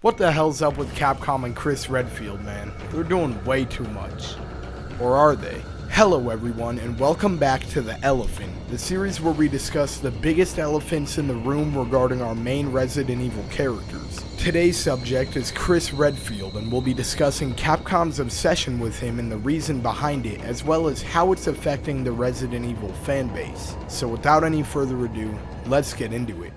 What the hell's up with Capcom and Chris Redfield, man? They're doing way too much. Or are they? Hello everyone, and welcome back to The Elephant, the series where we discuss the biggest elephants in the room regarding our main Resident Evil characters. Today's subject is Chris Redfield, and we'll be discussing Capcom's obsession with him and the reason behind it, as well as how it's affecting the Resident Evil fanbase. So without any further ado, let's get into it.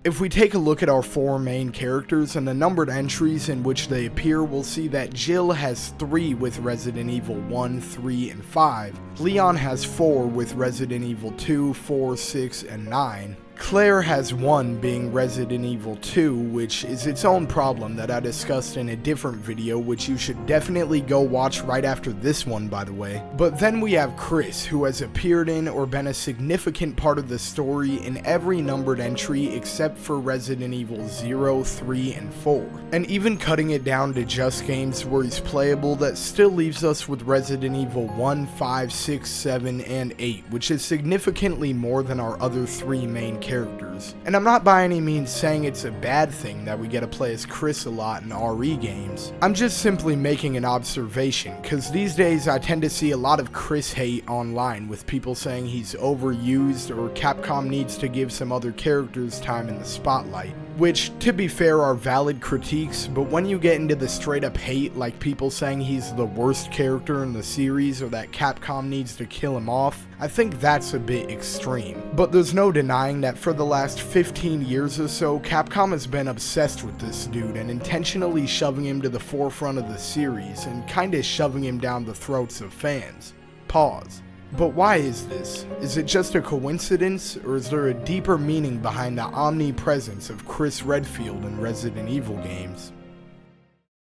If we take a look at our four main characters and the numbered entries in which they appear, we'll see that Jill has 3 with Resident Evil 1, 3, and 5. Leon has 4 with Resident Evil 2, 4, 6, and 9. Claire has 1 being Resident Evil 2, which is its own problem that I discussed in a different video, which you should definitely go watch right after this one, by the way. But then we have Chris, who has appeared in or been a significant part of the story in every numbered entry except for Resident Evil 0, 3, and 4. And even cutting it down to just games where he's playable, that still leaves us with Resident Evil 1, 5, 6, 7, and 8, which is significantly more than our other 3 main characters. And I'm not by any means saying it's a bad thing that we get to play as Chris a lot in RE games. I'm just simply making an observation, cause these days I tend to see a lot of Chris hate online, with people saying he's overused or Capcom needs to give some other characters time in the spotlight. Which, to be fair, are valid critiques, but when you get into the straight up hate, like people saying he's the worst character in the series or that Capcom needs to kill him off, I think that's a bit extreme. But there's no denying that for the last 15 years or so, Capcom has been obsessed with this dude and intentionally shoving him to the forefront of the series and kinda shoving him down the throats of fans. Pause. But why is this? Is it just a coincidence, or is there a deeper meaning behind the omnipresence of Chris Redfield in Resident Evil games?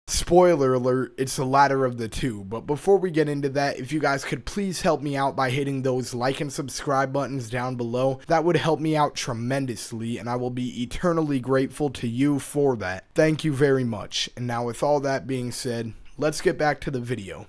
Spoiler alert, it's the latter of the two, but before we get into that, if you guys could please help me out by hitting those like and subscribe buttons down below, that would help me out tremendously, and I will be eternally grateful to you for that. Thank you very much. And now with all that being said, let's get back to the video.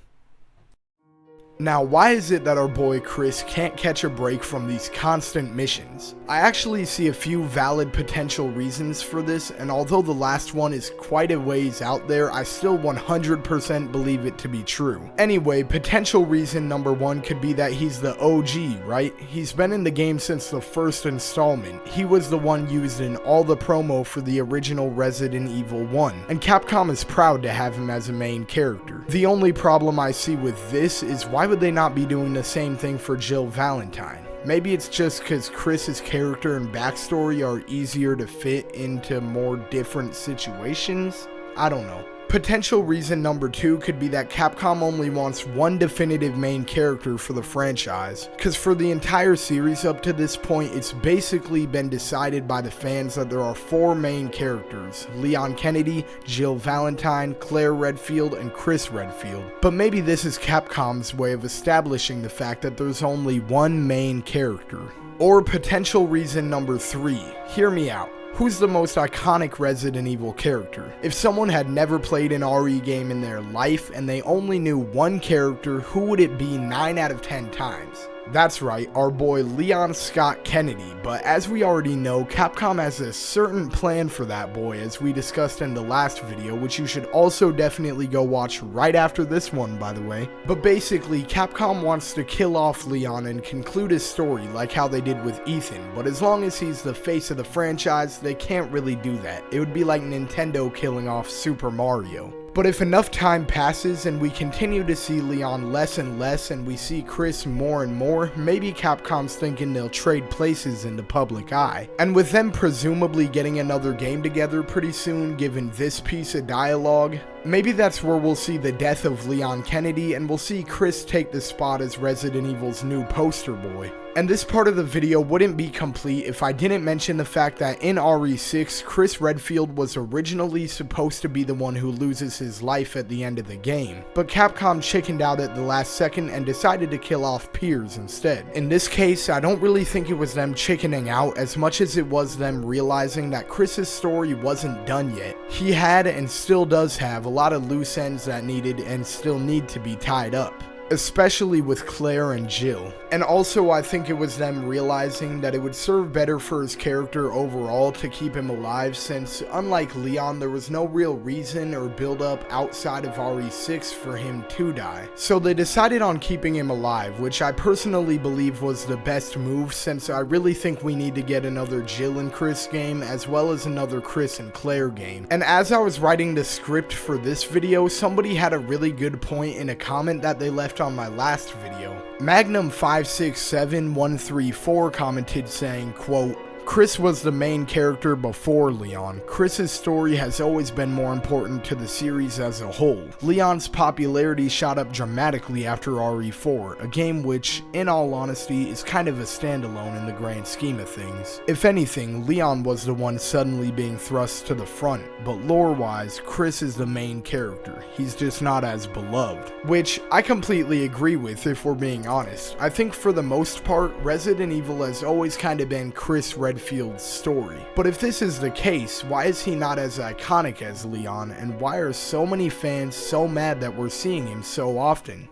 Now, why is it that our boy Chris can't catch a break from these constant missions? I actually see a few valid potential reasons for this, and although the last one is quite a ways out there, I still 100% believe it to be true. Anyway, potential reason number 1 could be that he's the OG, right? He's been in the game since the first installment. He was the one used in all the promo for the original Resident Evil 1, and Capcom is proud to have him as a main character. The only problem I see with this is why would they not be doing the same thing for Jill Valentine? Maybe it's just because Chris's character and backstory are easier to fit into more different situations? I don't know. Potential reason number 2 could be that Capcom only wants one definitive main character for the franchise, because for the entire series up to this point, it's basically been decided by the fans that there are 4 main characters: Leon Kennedy, Jill Valentine, Claire Redfield, and Chris Redfield. But maybe this is Capcom's way of establishing the fact that there's only one main character. Or potential reason number 3, hear me out. Who's the most iconic Resident Evil character? If someone had never played an RE game in their life and they only knew one character, who would it be 9 out of 10 times? That's right, our boy Leon Scott Kennedy, but as we already know, Capcom has a certain plan for that boy, as we discussed in the last video, which you should also definitely go watch right after this one, by the way. But basically, Capcom wants to kill off Leon and conclude his story like how they did with Ethan, but as long as he's the face of the franchise, they can't really do that. It would be like Nintendo killing off Super Mario. But if enough time passes and we continue to see Leon less and less and we see Chris more and more, maybe Capcom's thinking they'll trade places in the public eye. And with them presumably getting another game together pretty soon, given this piece of dialogue, maybe that's where we'll see the death of Leon Kennedy and we'll see Chris take the spot as Resident Evil's new poster boy. And this part of the video wouldn't be complete if I didn't mention the fact that in RE6, Chris Redfield was originally supposed to be the one who loses his life at the end of the game, but Capcom chickened out at the last second and decided to kill off Piers instead. In this case, I don't really think it was them chickening out as much as it was them realizing that Chris's story wasn't done yet. He had and still does have a lot of loose ends that needed and still need to be tied up. especially with Claire and Jill. And also I think it was them realizing that it would serve better for his character overall to keep him alive, since unlike Leon, there was no real reason or build up outside of RE6 for him to die. So they decided on keeping him alive, which I personally believe was the best move, since I really think we need to get another Jill and Chris game as well as another Chris and Claire game. And as I was writing the script for this video, somebody had a really good point in a comment that they left on my last video. Magnum567134 commented saying, quote, "Chris was the main character before Leon. Chris's story has always been more important to the series as a whole. Leon's popularity shot up dramatically after RE4, a game which, in all honesty, is kind of a standalone in the grand scheme of things. If anything, Leon was the one suddenly being thrust to the front, but lore-wise, Chris is the main character. He's just not as beloved." Which I completely agree with, if we're being honest. I think for the most part, Resident Evil has always kind of been Chris Redfield's story. But if this is the case, why is he not as iconic as Leon, and why are so many fans so mad that we're seeing him so often?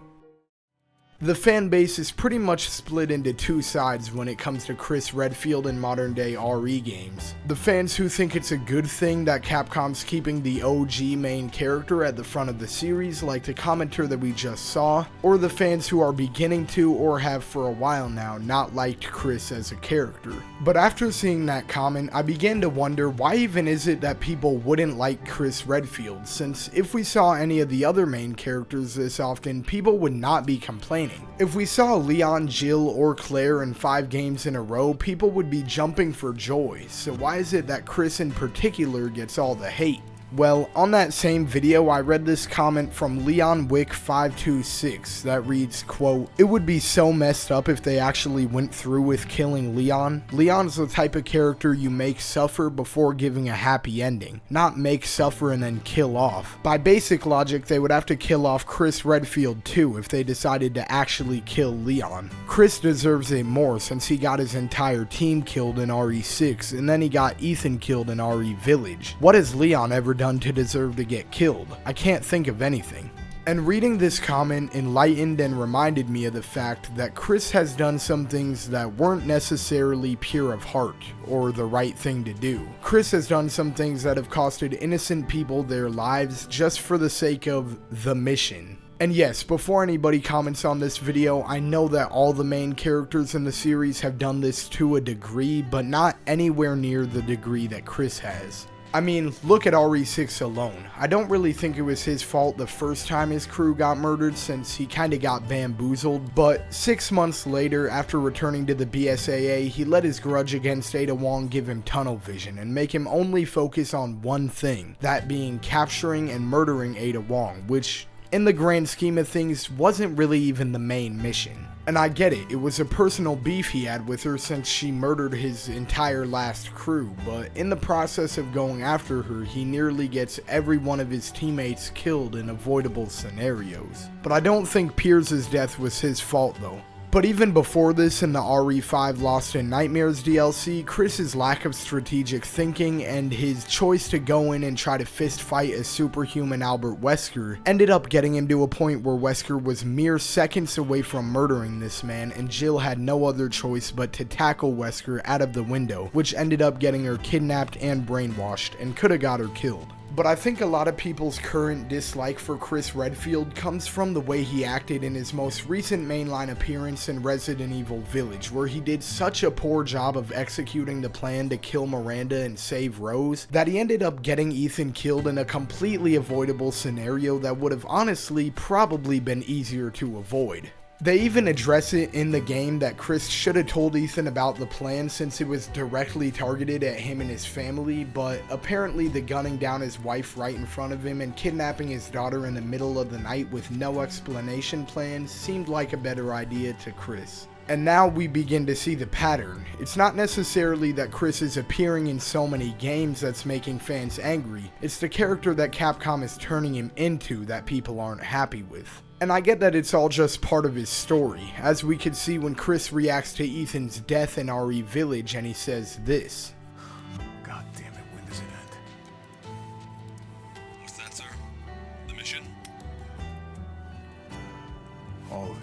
The fan base is pretty much split into two sides when it comes to Chris Redfield in modern day RE games. The fans who think it's a good thing that Capcom's keeping the OG main character at the front of the series, like the commenter that we just saw, or the fans who are beginning to, or have for a while now, not liked Chris as a character. But after seeing that comment, I began to wonder, why even is it that people wouldn't like Chris Redfield, since if we saw any of the other main characters this often, people would not be complaining. If we saw Leon, Jill, or Claire in 5 games in a row, people would be jumping for joy, so why is it that Chris in particular gets all the hate? Well, on that same video, I read this comment from Leon Wick 526 that reads, quote, "It would be so messed up if they actually went through with killing Leon. Leon's the type of character you make suffer before giving a happy ending, not make suffer and then kill off. By basic logic, they would have to kill off Chris Redfield too if they decided to actually kill Leon. Chris deserves it more since he got his entire team killed in RE6 and then he got Ethan killed in RE Village. What has Leon ever done to deserve to get killed? I can't think of anything." And reading this comment enlightened and reminded me of the fact that Chris has done some things that weren't necessarily pure of heart or the right thing to do. Chris has done some things that have costed innocent people their lives just for the sake of the mission. And yes, before anybody comments on this video, I know that all the main characters in the series have done this to a degree, but not anywhere near the degree that Chris has. I mean, look at RE6 alone. I don't really think it was his fault the first time his crew got murdered, since he kinda got bamboozled, but 6 months later, after returning to the BSAA, he let his grudge against Ada Wong give him tunnel vision and make him only focus on one thing, that being capturing and murdering Ada Wong, which, in the grand scheme of things, wasn't really even the main mission. And I get it, it was a personal beef he had with her since she murdered his entire last crew, but in the process of going after her, he nearly gets every one of his teammates killed in avoidable scenarios. But I don't think Pierce's death was his fault though. But even before this, in the RE5 Lost in Nightmares DLC, Chris's lack of strategic thinking and his choice to go in and try to fist fight a superhuman Albert Wesker ended up getting him to a point where Wesker was mere seconds away from murdering this man, and Jill had no other choice but to tackle Wesker out of the window, which ended up getting her kidnapped and brainwashed, and could have got her killed. But I think a lot of people's current dislike for Chris Redfield comes from the way he acted in his most recent mainline appearance in Resident Evil Village, where he did such a poor job of executing the plan to kill Miranda and save Rose, that he ended up getting Ethan killed in a completely avoidable scenario that would have honestly probably been easier to avoid. They even address it in the game that Chris should have told Ethan about the plan since it was directly targeted at him and his family, but apparently the gunning down his wife right in front of him and kidnapping his daughter in the middle of the night with no explanation plan seemed like a better idea to Chris. And now we begin to see the pattern. It's not necessarily that Chris is appearing in so many games that's making fans angry, it's the character that Capcom is turning him into that people aren't happy with. And I get that it's all just part of his story, as we could see when Chris reacts to Ethan's death in RE Village and he says this. God damn it, when does it end? What's that, sir? The mission? All of it.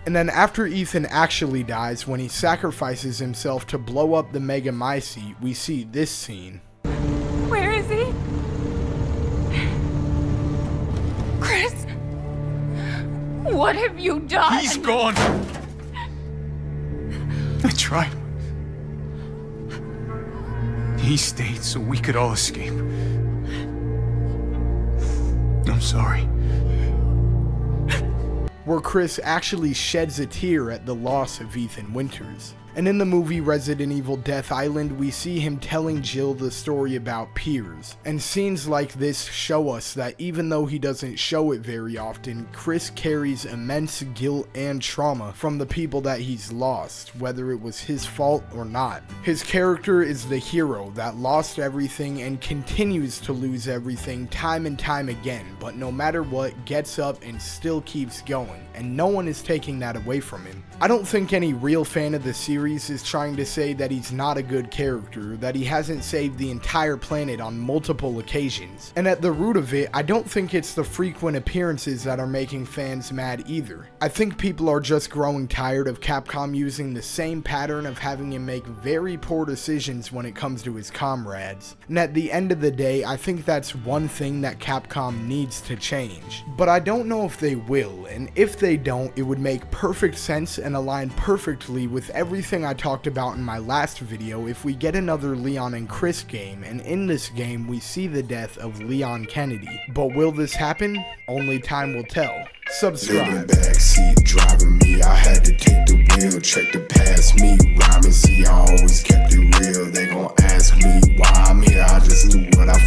And then after Ethan actually dies, when he sacrifices himself to blow up the Megamycete, we see this scene. Where is he? Chris? What have you done? He's gone! I tried. He stayed so we could all escape. I'm sorry. Where Chris actually sheds a tear at the loss of Ethan Winters. And in the movie Resident Evil Death Island, we see him telling Jill the story about peers. And scenes like this show us that even though he doesn't show it very often, Chris carries immense guilt and trauma from the people that he's lost, whether it was his fault or not. His character is the hero that lost everything and continues to lose everything time and time again, but no matter what, gets up and still keeps going, and no one is taking that away from him. I don't think any real fan of the series is trying to say that he's not a good character, that he hasn't saved the entire planet on multiple occasions. And at the root of it, I don't think it's the frequent appearances that are making fans mad either. I think people are just growing tired of Capcom using the same pattern of having him make very poor decisions when it comes to his comrades. And at the end of the day, I think that's one thing that Capcom needs to change. But I don't know if they will, and if they don't, it would make perfect sense and align perfectly with everything I talked about in my last video if we get another Leon and Chris game, and in this game we see the death of Leon Kennedy. But will this happen? Only time will tell. Subscribe. Backseat driving me, I had to take the wheel, check to pass me, rhyming, see I always kept it real. They gon' ask me why I'm here, I just do what I